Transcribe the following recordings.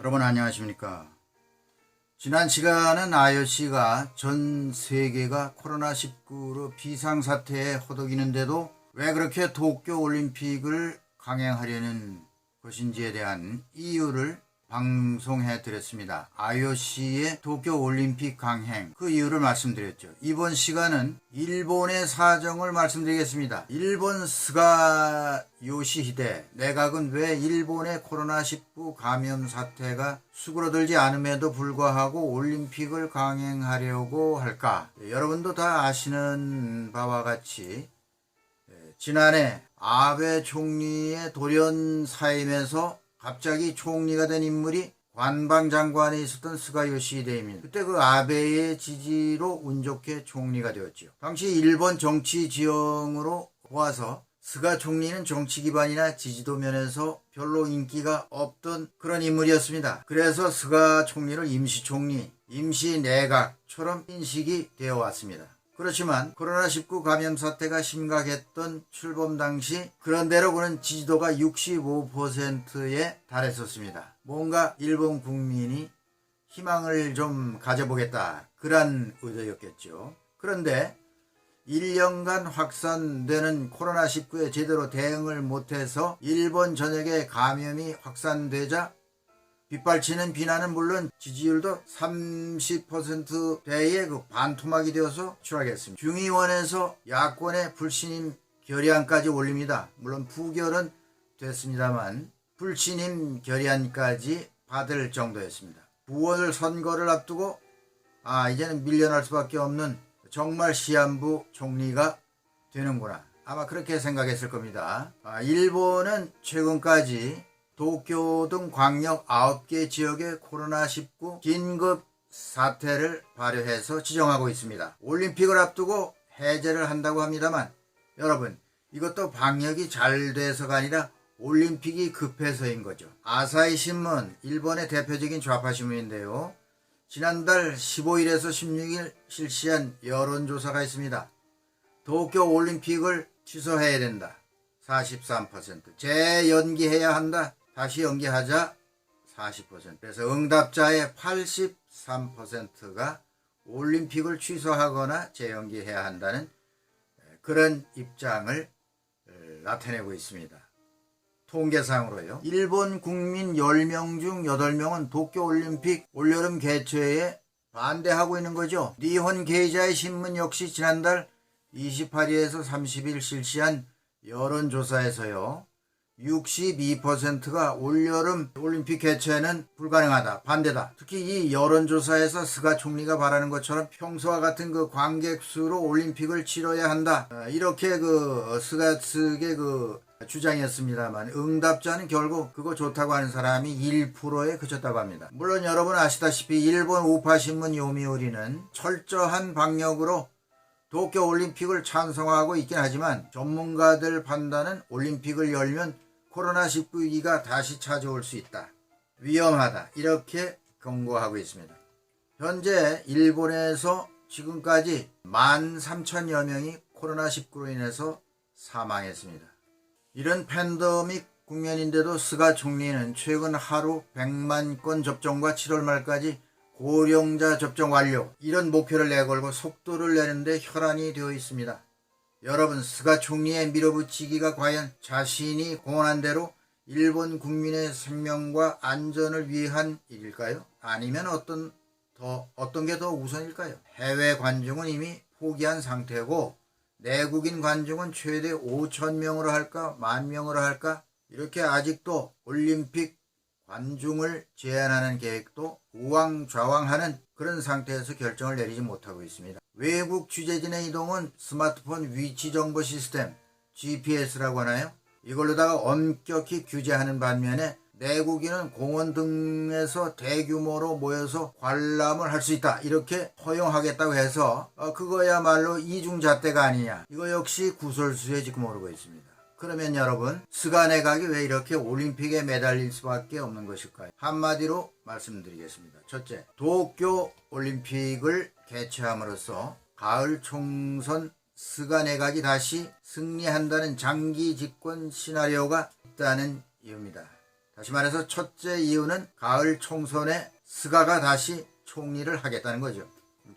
여러분 안녕하십니까. 지난 시간은 IOC가 전 세계가 코로나19로 비상사태에 허덕이는데도 왜 그렇게 도쿄올림픽을 강행하려는 것인지에 대한 이유를 방송해 드렸습니다. IOC의 도쿄올림픽 강행, 그 이유를 말씀드렸죠. 이번 시간은 일본의 사정을 말씀드리겠습니다. 일본 스가 요시히데 내각은 왜 일본의 코로나19 감염 사태가 수그러들지 않음에도 불구하고 올림픽을 강행하려고 할까? 여러분도 다 아시는 바와 같이 지난해 아베 총리의 돌연 사임에서 갑자기 총리가 된 인물이 관방장관에 있었던 스가 요시히데입니다. 그때 그 아베의 지지로 운 좋게 총리가 되었죠. 당시 일본 정치 지형으로 보아서 스가 총리는 정치 기반이나 지지도 면에서 별로 인기가 없던 그런 인물이었습니다. 그래서 스가 총리를 임시총리, 임시내각처럼 인식이 되어 왔습니다. 그렇지만 코로나19 감염 사태가 심각했던 출범 당시 그런대로 그는 지지도가 65%에 달했었습니다. 뭔가 일본 국민이 희망을 좀 가져보겠다, 그런 의도였겠죠. 그런데 1년간 확산되는 코로나19에 제대로 대응을 못해서 일본 전역에 감염이 확산되자 빗발치는 비난은 물론 지지율도 30%대의 반토막이 되어서 추락했습니다. 중의원에서 야권의 불신임 결의안까지 올립니다. 물론 부결은 됐습니다만 불신임 결의안까지 받을 정도였습니다. 9월 선거를 앞두고 이제는 밀려날 수밖에 없는 정말 시한부 총리가 되는구나, 아마 그렇게 생각했을 겁니다. 일본은 최근까지 도쿄 등 광역 9개 지역의 코로나19 긴급 사태를 발효해서 지정하고 있습니다. 올림픽을 앞두고 해제를 한다고 합니다만 여러분, 이것도 방역이 잘 돼서가 아니라 올림픽이 급해서인 거죠. 아사히 신문, 일본의 대표적인 좌파 신문인데요. 지난달 15일에서 16일 실시한 여론조사가 있습니다. 도쿄 올림픽을 취소해야 된다, 43%. 재연기해야 한다, 다시 연기하자, 40%. 그래서 응답자의 83%가 올림픽을 취소하거나 재연기해야 한다는 그런 입장을 나타내고 있습니다. 통계상으로요. 일본 국민 10명 중 8명은 도쿄올림픽 올여름 개최에 반대하고 있는 거죠. 니혼 게이자의 신문 역시 지난달 28일에서 30일 실시한 여론조사에서요, 62%가 올여름 올림픽 개최는 불가능하다, 반대다. 특히 이 여론조사에서 스가 총리가 바라는 것처럼 평소와 같은 그 관객 수로 올림픽을 치러야 한다, 이렇게 스가 측의 주장이었습니다만 응답자는 결국 그거 좋다고 하는 사람이 1%에 그쳤다고 합니다. 물론 여러분 아시다시피 일본 우파신문 요미우리는 철저한 방역으로 도쿄 올림픽을 찬성하고 있긴 하지만 전문가들 판단은 올림픽을 열면 코로나19 위기가 다시 찾아올 수 있다, 위험하다, 이렇게 경고하고 있습니다. 현재 일본에서 지금까지 13,000여 명이 코로나19로 인해서 사망했습니다. 이런 팬데믹 국면인데도 스가 총리는 최근 하루 100만 건 접종과 7월 말까지 고령자 접종 완료, 이런 목표를 내걸고 속도를 내는데 혈안이 되어 있습니다. 여러분, 스가 총리의 밀어붙이기가 과연 자신이 공언한 대로 일본 국민의 생명과 안전을 위한 일일까요? 아니면 어떤 게 더 우선일까요? 해외 관중은 이미 포기한 상태고 내국인 관중은 최대 5,000명으로 할까 10,000명으로 할까, 이렇게 아직도 올림픽 관중을 제한하는 계획도 우왕좌왕하는 그런 상태에서 결정을 내리지 못하고 있습니다. 외국 취재진의 이동은 스마트폰 위치 정보 시스템 GPS라고 하나요? 이걸로다가 엄격히 규제하는 반면에 내국인은 공원 등에서 대규모로 모여서 관람을 할 수 있다, 이렇게 허용하겠다고 해서 그거야말로 이중잣대가 아니냐, 이거 역시 구설수에 지금 오르고 있습니다. 그러면 여러분, 스가 내각이 왜 이렇게 올림픽에 매달릴 수밖에 없는 것일까요? 한마디로 말씀드리겠습니다. 첫째, 도쿄 올림픽을 개최함으로써 가을 총선 스가 내각이 다시 승리한다는 장기 집권 시나리오가 있다는 이유입니다. 다시 말해서 첫째 이유는 가을 총선에 스가가 다시 총리를 하겠다는 거죠.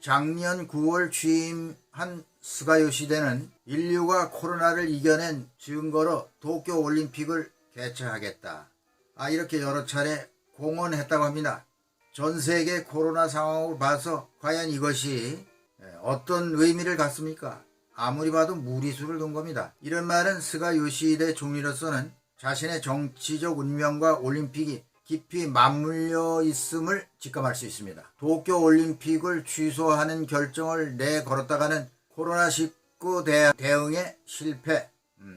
작년 9월 취임한 스가 요시대는 인류가 코로나를 이겨낸 증거로 도쿄올림픽을 개최하겠다. 이렇게 여러 차례 공언했다고 합니다. 전 세계 코로나 상황을 봐서 과연 이것이 어떤 의미를 갖습니까? 아무리 봐도 무리수를 둔 겁니다. 이런 말은 스가 요시히데 총리로서는 자신의 정치적 운명과 올림픽이 깊이 맞물려 있음을 직감할 수 있습니다. 도쿄올림픽을 취소하는 결정을 내걸었다가는 코로나19 대응에 실패,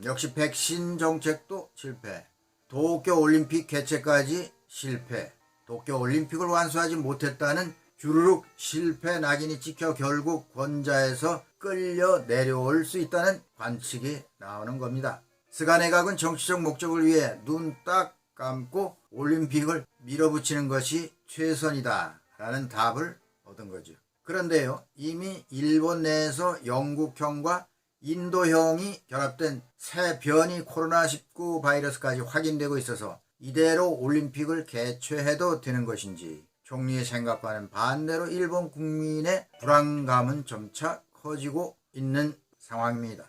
역시 백신 정책도 실패, 도쿄올림픽 개최까지 실패, 도쿄올림픽을 완수하지 못했다는 주르륵 실패 낙인이 찍혀 결국 권좌에서 끌려 내려올 수 있다는 관측이 나오는 겁니다. 스가 내각은 정치적 목적을 위해 눈 딱 감고 올림픽을 밀어붙이는 것이 최선이다 라는 답을 얻은 거죠. 그런데요, 이미 일본 내에서 영국형과 인도형이 결합된 새 변이 코로나19 바이러스까지 확인되고 있어서 이대로 올림픽을 개최해도 되는 것인지 총리의 생각과는 반대로 일본 국민의 불안감은 점차 커지고 있는 상황입니다.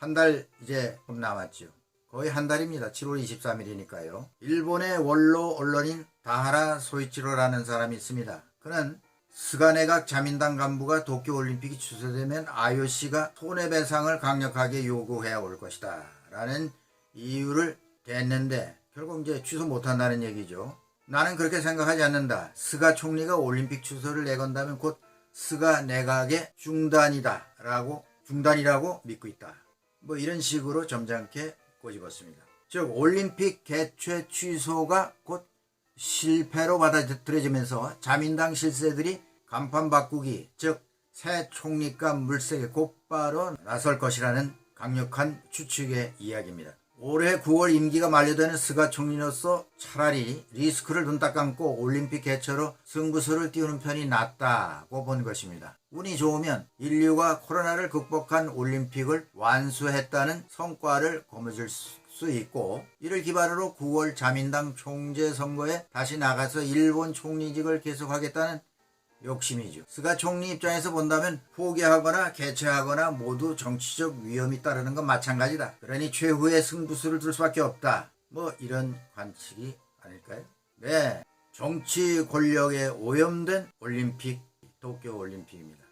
한 달 이제 남았죠. 거의 한 달입니다. 7월 23일이니까요. 일본의 원로 언론인 다하라 소이치로라는 사람이 있습니다. 그는 스가 내각 자민당 간부가 도쿄올림픽이 취소되면 IOC가 손해배상을 강력하게 요구해 올 것이다 라는 이유를 댔는데 결국 이제 취소 못한다는 얘기죠. 나는 그렇게 생각하지 않는다. 스가 총리가 올림픽 취소를 내건다면 곧 스가 내각의 중단이라고 믿고 있다. 뭐 이런 식으로 점잖게 꼬집었습니다. 즉 올림픽 개최 취소가 곧 실패로 받아들여지면서 자민당 실세들이 간판 바꾸기, 즉 새 총리가 물색에 곧바로 나설 것이라는 강력한 추측의 이야기입니다. 올해 9월 임기가 만료되는 스가 총리로서 차라리 리스크를 눈 딱 감고 올림픽 개최로 승부수를 띄우는 편이 낫다고 본 것입니다. 운이 좋으면 인류가 코로나를 극복한 올림픽을 완수했다는 성과를 거머쥘 수 있고, 이를 기반으로 9월 자민당 총재 선거에 다시 나가서 일본 총리직을 계속하겠다는 욕심이죠. 스가 총리 입장에서 본다면 포기하거나 개최하거나 모두 정치적 위험이 따르는 건 마찬가지다. 그러니 최후의 승부수를 둘 수밖에 없다. 뭐 이런 관측이 아닐까요? 네, 정치 권력에 오염된 올림픽, 도쿄올림픽입니다.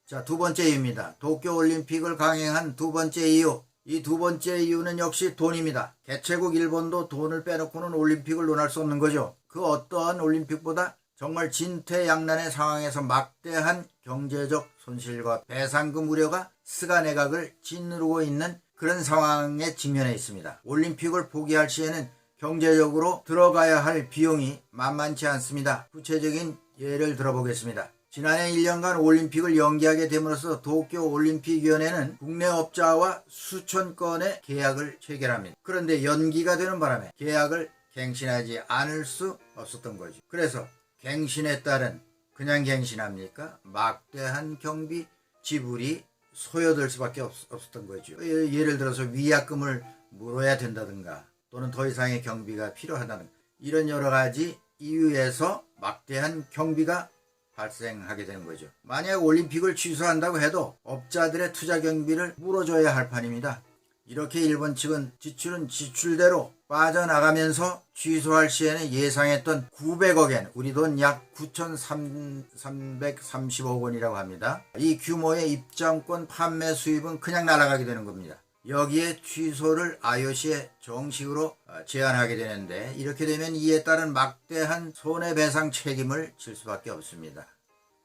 자, 두 번째 이유입니다. 도쿄올림픽을 강행한 두 번째 이유. 이 두 번째 이유는 역시 돈입니다. 개최국 일본도 돈을 빼놓고는 올림픽을 논할 수 없는 거죠. 그 어떠한 올림픽보다 정말 진퇴양난의 상황에서 막대한 경제적 손실과 배상금 우려가 스가 내각을 짓누르고 있는 그런 상황에 직면해 있습니다. 올림픽을 포기할 시에는 경제적으로 들어가야 할 비용이 만만치 않습니다. 구체적인 예를 들어보겠습니다. 지난해 1년간 올림픽을 연기하게 됨으로써 도쿄올림픽위원회는 국내 업자와 수천 건의 계약을 체결합니다. 그런데 연기가 되는 바람에 계약을 갱신하지 않을 수 없었던 거죠. 그래서 갱신에 따른, 그냥 갱신합니까? 막대한 경비 지불이 소요될 수밖에 없었던 거죠. 예를 들어서 위약금을 물어야 된다든가 또는 더 이상의 경비가 필요하다는 이런 여러 가지 이유에서 막대한 경비가 발생하게 되는 거죠. 만약 올림픽을 취소한다고 해도 업자들의 투자 경비를 물어줘야 할 판입니다. 이렇게 일본 측은 지출은 지출대로 빠져나가면서 취소할 시에는 예상했던 900억엔, 우리 돈 약 9,330억 원이라고 합니다. 이 규모의 입장권 판매 수입은 그냥 날아가게 되는 겁니다. 여기에 취소를 IOC에 정식으로 제안하게 되는데, 이렇게 되면 이에 따른 막대한 손해배상 책임을 질 수밖에 없습니다.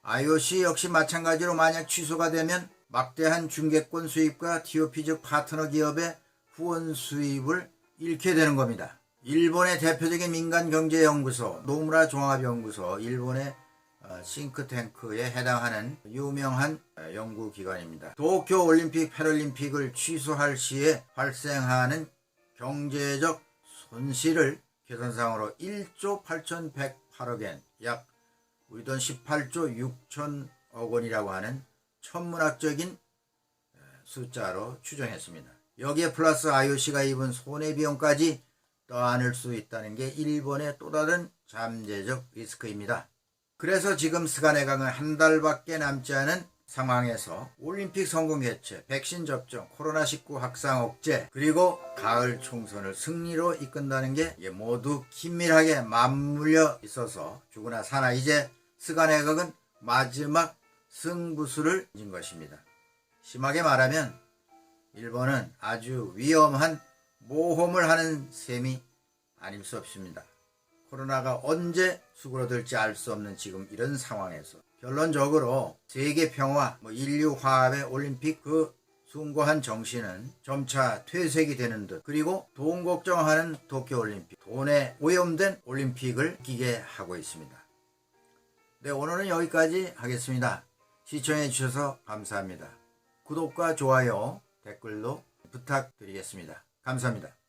IOC 역시 마찬가지로 만약 취소가 되면 막대한 중개권 수입과 TOP 즉 파트너 기업의 후원 수입을 잃게 되는 겁니다. 일본의 대표적인 민간경제연구소 노무라 종합연구소, 일본의 싱크탱크에 해당하는 유명한 연구기관입니다. 도쿄올림픽 패럴림픽을 취소할 시에 발생하는 경제적 손실을 계산상으로 1조 8,108억엔, 약 우리 돈 18조 6천억 원이라고 하는 천문학적인 숫자로 추정했습니다. 여기에 플러스 IOC가 입은 손해비용까지 떠안을 수 있다는 게 일본의 또 다른 잠재적 리스크입니다. 그래서 지금 스가네강은 한 달밖에 남지 않은 상황에서 올림픽 성공 개최, 백신 접종, 코로나19 확산 억제, 그리고 가을 총선을 승리로 이끈다는 게 모두 긴밀하게 맞물려 있어서 죽으나 사나 이제 스가네강은 마지막 승부수를 진 것입니다. 심하게 말하면 일본은 아주 위험한 모험을 하는 셈이 아닐 수 없습니다. 코로나가 언제 수그러들지 알 수 없는 지금 이런 상황에서 결론적으로 세계 평화, 인류 화합의 올림픽 그 숭고한 정신은 점차 퇴색이 되는 듯, 그리고 돈 걱정하는 도쿄올림픽, 돈에 오염된 올림픽을 끼게 하고 있습니다. 네, 오늘은 여기까지 하겠습니다. 시청해 주셔서 감사합니다. 구독과 좋아요, 댓글도 부탁드리겠습니다. 감사합니다.